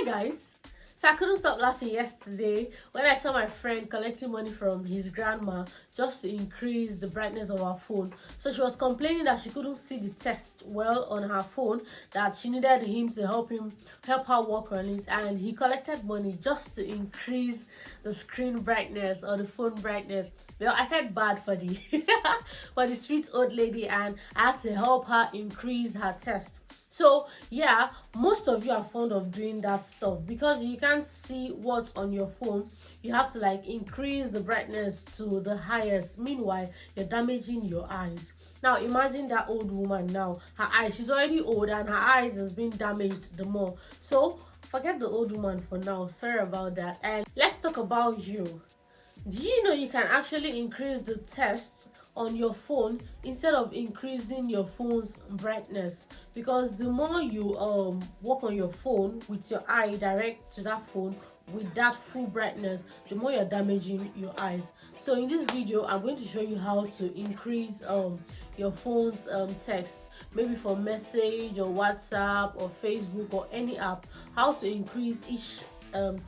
Guys, so I couldn't stop laughing yesterday when I saw my friend collecting money from his grandma just to increase the brightness of her phone. So she was complaining that she couldn't see the text well on her phone, that she needed him to help her work on it, and he collected money just to increase the screen brightness or the phone brightness. Well, I felt bad for the for the sweet old lady, and I had to help her increase her text. So yeah, most of you are fond of doing that stuff because you can't see what's on your phone. You have to like increase the brightness to the highest. Meanwhile, you're damaging your eyes. Now imagine that old woman now. Her eyes, she's already old and her eyes has been damaged the more. So forget the old woman for now. Sorry about that. And let's talk about you. Do you know you can actually increase the text on your phone instead of increasing your phone's brightness? Because the more you work on your phone with your eye direct to that phone with that full brightness, the more you're damaging your eyes. So in this video I'm going to show you how to increase your phone's text, maybe for message or WhatsApp or Facebook or any app, how to increase each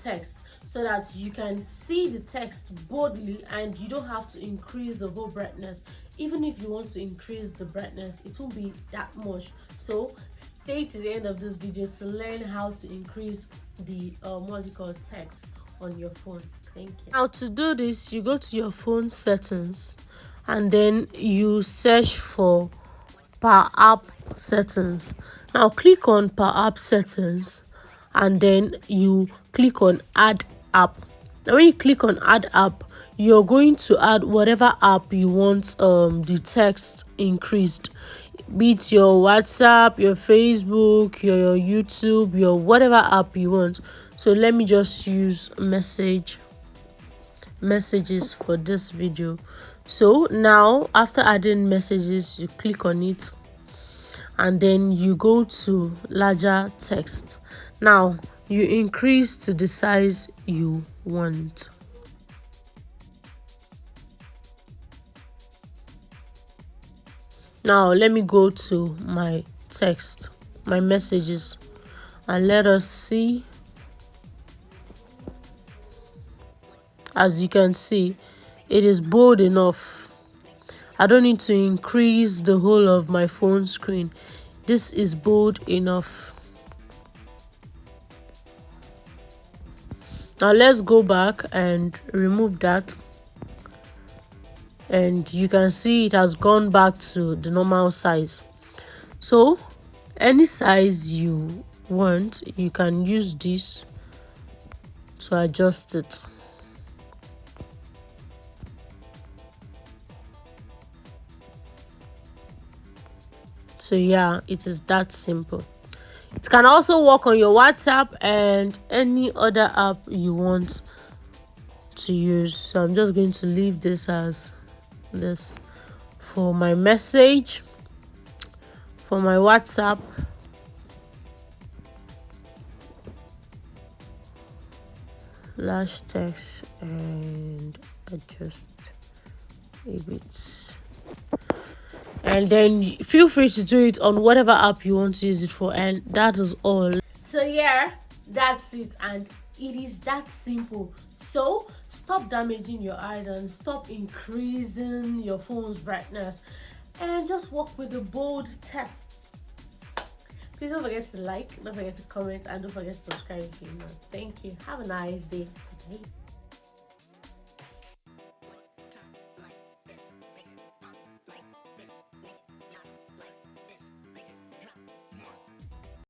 text so that you can see the text boldly and you don't have to increase the whole brightness. Even if you want to increase the brightness, it won't be that much. So stay to the end of this video to learn how to increase the text on your phone. Thank you. Now to do this, you go to your phone settings and then you search for per app settings. Now click on per app settings and then you click on add app. Now when you click on add app, you're going to add whatever app you want the text increased, be it your WhatsApp, your Facebook, your YouTube, your whatever app you want. So let me just use messages for this video. So now after adding messages, you click on it and then you go to larger text. Now you increase to the size you want. Now let me go to my text, my messages, and let us see. As you can see, it is bold enough. I don't need to increase the whole of my phone screen. This is bold enough. Now let's go back and remove that, and you can see it has gone back to the normal size. So any size you want, you can use this to adjust it. So yeah, it is that simple. It can also work on your WhatsApp and any other app you want to use. So I'm just going to leave this as this. For my message, for my WhatsApp, large text, and adjust a bit. And then feel free to do it on whatever app you want to use it for, and that is all. So yeah, that's it, and it is that simple. So stop damaging your eyes and stop increasing your phone's brightness, and just work with the bold text. Please don't forget to like, don't forget to comment, and don't forget to subscribe if you know. Thank you. Have a nice day. Bye.